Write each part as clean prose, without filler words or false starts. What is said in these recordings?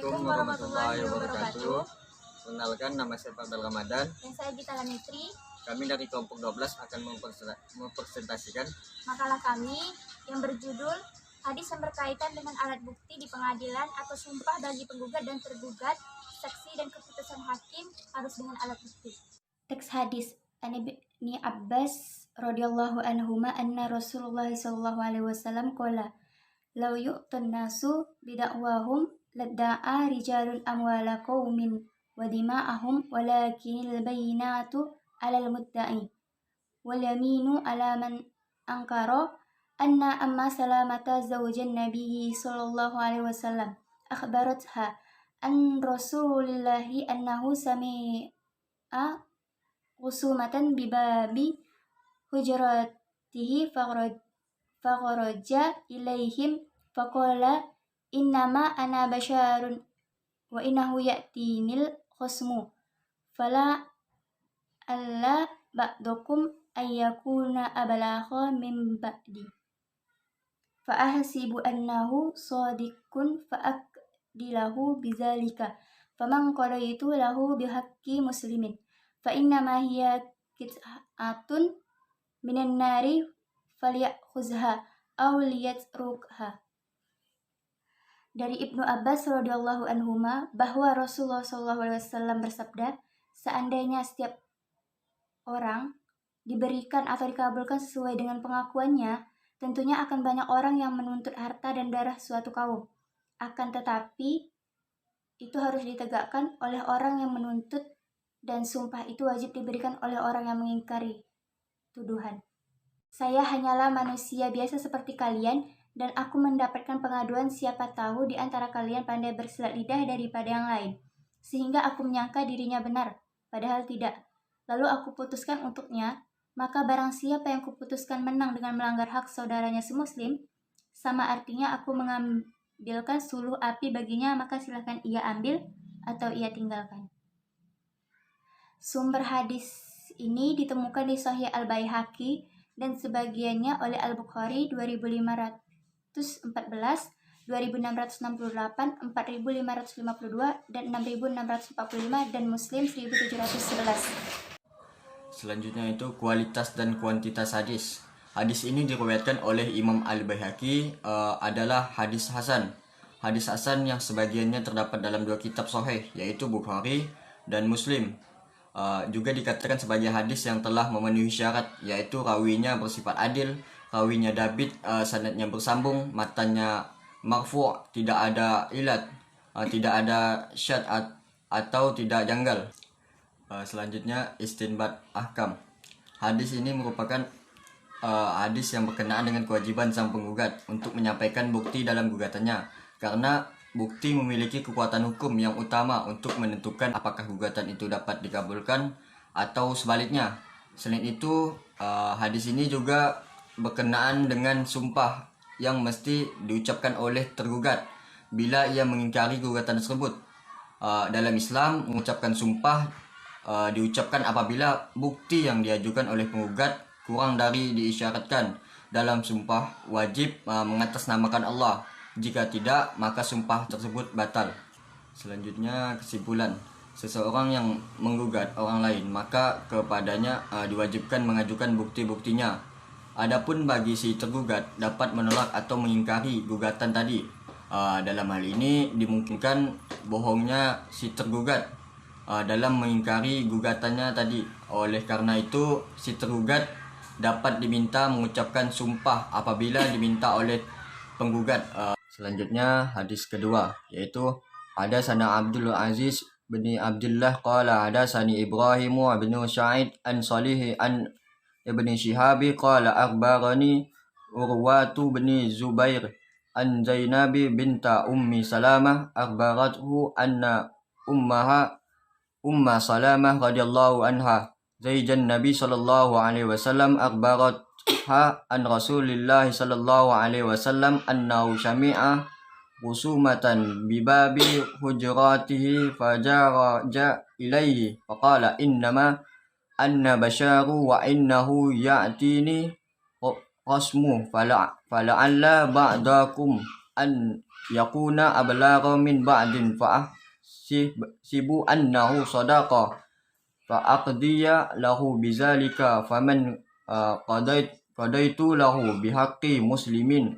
Assalamualaikum warahmatullahi wabarakatuh. Kenalkan, nama saya Fardal Ramadan. Dan saya Gita Lanitri. Kami dari kelompok 12 akan mempresentasikan makalah kami yang berjudul Hadis yang berkaitan dengan alat bukti di pengadilan atau sumpah bagi penggugat dan tergugat, saksi dan keputusan hakim harus dengan alat bukti. Teks hadis An Ibni Abbas radhiyallahu anhuma anna Rasulullah sallallahu alaihi wasallam qala law yu'tun nasu bidakwahum ladda'a rijalun amwala qaumin wa dima'ahum walakinil bayyinatu 'alal mudda'i wal yaminu 'ala man ankara anna amma salamata zawjan nabiyyi sallallahu alaihi wasallam akhbaratha an rasulillahi annahu sami'a khusumatan bibabi hujratihi fakharaja ilaihim faqala innama ana basyarun wa innahu ya'tinil khusmu fala alla ba'dakum ayyakuna abalagha min ba'di fa ahsibu annahu sadiqun fa akdilahu bizalika faman qadaitu lahu bihaqqi muslimin fa innama hiya qit'atun minan nari falyakhuzha aw liyatrukha. Dari Ibnu Abbas radhiyallahu anhuma bahwa Rasulullah sallallahu alaihi wasallam bersabda, seandainya setiap orang diberikan atau dikabulkan sesuai dengan pengakuannya, tentunya akan banyak orang yang menuntut harta dan darah suatu kaum. Akan tetapi, itu harus ditegakkan oleh orang yang menuntut, dan sumpah itu wajib diberikan oleh orang yang mengingkari tuduhan. Saya hanyalah manusia biasa seperti kalian, dan aku mendapatkan pengaduan siapa tahu di antara kalian pandai bersilat lidah daripada yang lain, sehingga aku menyangka dirinya benar, padahal tidak. Lalu aku putuskan untuknya, maka barang siapa yang kuputuskan menang dengan melanggar hak saudaranya semuslim, sama artinya aku mengambilkan suluh api baginya, maka silakan ia ambil atau ia tinggalkan. Sumber hadis ini ditemukan di Sahih Al-Baihaqi dan sebagiannya oleh Al-Bukhari 2514, 2668, 4552, dan 6645, dan Muslim 1711. Selanjutnya itu kualitas dan kuantitas hadis. Hadis ini diriwayatkan oleh Imam Al-Baihaqi adalah hadis hasan. Hadis hasan yang sebagiannya terdapat dalam dua kitab sahih, yaitu Bukhari dan Muslim. Juga dikatakan sebagai hadis yang telah memenuhi syarat, yaitu rawinya bersifat adil, rawinya dabit, sanadnya bersambung, matanya marfu', tidak ada ilat, tidak ada syad atau tidak janggal. Selanjutnya istinbat ahkam. Hadis ini merupakan hadis yang berkenaan dengan kewajiban sang penggugat untuk menyampaikan bukti dalam gugatannya, karena bukti memiliki kekuatan hukum yang utama untuk menentukan apakah gugatan itu dapat dikabulkan atau sebaliknya. Selain itu, hadis ini juga berkenaan dengan sumpah yang mesti diucapkan oleh tergugat bila ia mengingkari gugatan tersebut. Dalam Islam, mengucapkan sumpah diucapkan apabila bukti yang diajukan oleh penggugat kurang dari diisyaratkan. Dalam sumpah wajib mengatasnamakan Allah. Jika tidak, maka sumpah tersebut batal. Selanjutnya kesimpulan. Seseorang yang menggugat orang lain, maka kepadanya diwajibkan mengajukan bukti-buktinya. Adapun bagi si tergugat dapat menolak atau mengingkari gugatan tadi. Dalam hal ini dimungkinkan bohongnya si tergugat dalam mengingkari gugatannya tadi. Oleh karena itu, si tergugat dapat diminta mengucapkan sumpah apabila diminta oleh penggugat. Selanjutnya hadis kedua, yaitu hadasana Abdul Aziz bin Abdullah qala hadasani Ibrahim bin Sa'id an Salih an Ibn Shihab qala akhbarani Urwatu bin Zubair an Zainab binta Ummi Salamah akhbarathu anna Umma Salamah radhiyallahu anha Zaijan Nabi sallallahu alaihi wasallam akhbaratha an Rasulillah sallallahu alaihi wasallam annahu syami'a khusumatan bibabi hujratihi fajaraja ilaihi faqala innama anna basyaru wa innahu ya'tini qasmu fala'alla ba'dakum an yakuna ablagha min ba'din sibu annahu sadaqa fa aqdiya lahu bizalika faman qadaitu lahu bihaqqi muslimin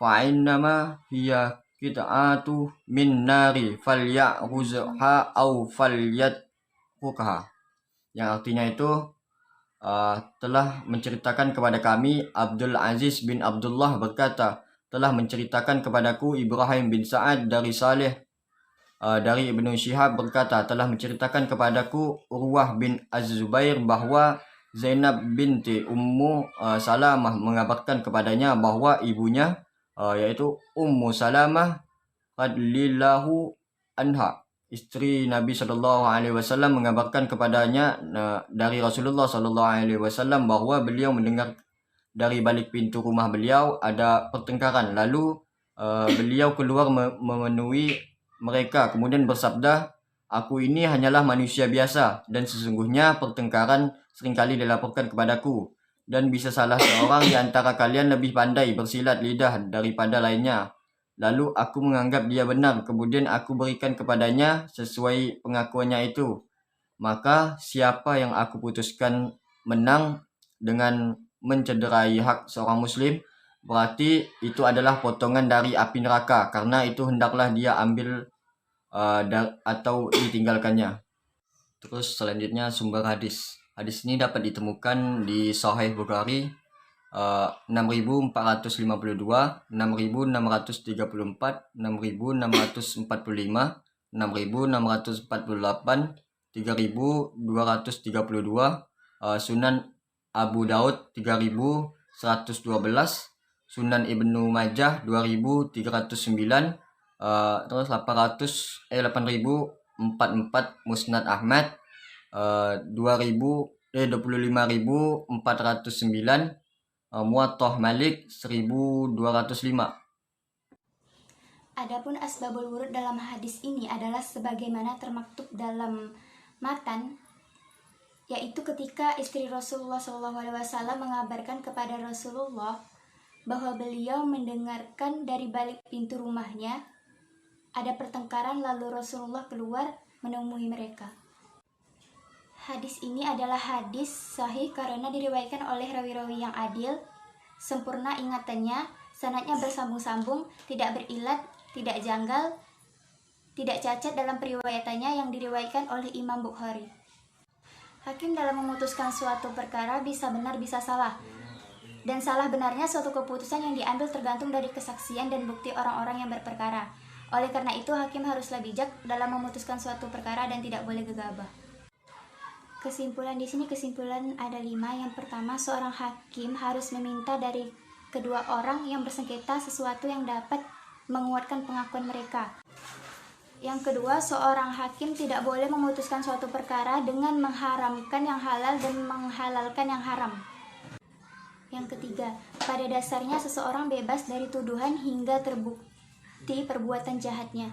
fa innama hiya qit'atu min nari falyahuzha au falyatrukaha, yang artinya itu telah menceritakan kepada kami Abdul Aziz bin Abdullah berkata, telah menceritakan kepadaku Ibrahim bin Sa'ad dari Saleh dari Ibnu Syihab berkata, telah menceritakan kepadaku Urwah bin Az-Zubair bahwa Zainab binti Ummu Salamah mengabarkan kepadanya bahwa ibunya yaitu Ummu Salamah radhiyallahu anha, istri Nabi Shallallahu Alaihi Wasallam, mengabarkan kepadanya dari Rasulullah Shallallahu Alaihi Wasallam bahwa beliau mendengar dari balik pintu rumah beliau ada pertengkaran. Lalu beliau keluar memenuhi mereka, kemudian bersabda, aku ini hanyalah manusia biasa dan sesungguhnya pertengkaran seringkali dilaporkan kepadaku dan bisa salah seorang di antara kalian lebih pandai bersilat lidah daripada lainnya. Lalu aku menganggap dia benar, kemudian aku berikan kepadanya sesuai pengakuannya itu. Maka siapa yang aku putuskan menang dengan mencederai hak seorang muslim, berarti itu adalah potongan dari api neraka, karena itu hendaklah dia ambil atau ditinggalkannya. Terus selanjutnya sumber hadis. Hadis ini dapat ditemukan di Sahih Bukhari 6452, 6634, 6645, 6648, 3648, 3232, Sunan Abu Daud 3112, Sunan Ibnu Majah 2309, terus 8044, Musnad Ahmad 25409, Muwattah Malik 1205. Adapun asbabul wurud dalam hadis ini adalah sebagaimana termaktub dalam matan, yaitu ketika istri Rasulullah SAW mengabarkan kepada Rasulullah bahwa beliau mendengarkan dari balik pintu rumahnya ada pertengkaran, lalu Rasulullah keluar menemui mereka. Hadis ini adalah hadis sahih karena diriwayatkan oleh rawi-rawi yang adil, sempurna ingatannya, sanadnya bersambung-sambung, tidak berilat, tidak janggal, tidak cacat dalam periwayatannya yang diriwayatkan oleh Imam Bukhari. Hakim dalam memutuskan suatu perkara bisa benar bisa salah, dan salah benarnya suatu keputusan yang diambil tergantung dari kesaksian dan bukti orang-orang yang berperkara. Oleh karena itu hakim haruslah bijak dalam memutuskan suatu perkara dan tidak boleh gegabah. Kesimpulan di sini ada 5. Yang pertama, seorang hakim harus meminta dari kedua orang yang bersengketa sesuatu yang dapat menguatkan pengakuan mereka. Yang kedua, seorang hakim tidak boleh memutuskan suatu perkara dengan mengharamkan yang halal dan menghalalkan yang haram. Yang ketiga, pada dasarnya seseorang bebas dari tuduhan hingga terbukti perbuatan jahatnya.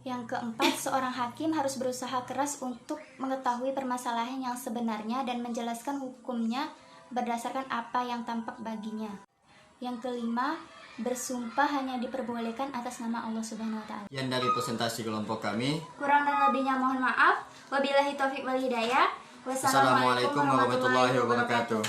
Yang keempat, seorang hakim harus berusaha keras untuk mengetahui permasalahan yang sebenarnya dan menjelaskan hukumnya berdasarkan apa yang tampak baginya. Yang kelima, bersumpah hanya diperbolehkan atas nama Allah Subhanahu wa Ta'ala. Yang dari presentasi kelompok kami, Kurang dan lebihnya mohon maaf. Wabillahi taufiq wal hidayah. Wassalamualaikum warahmatullahi wabarakatuh.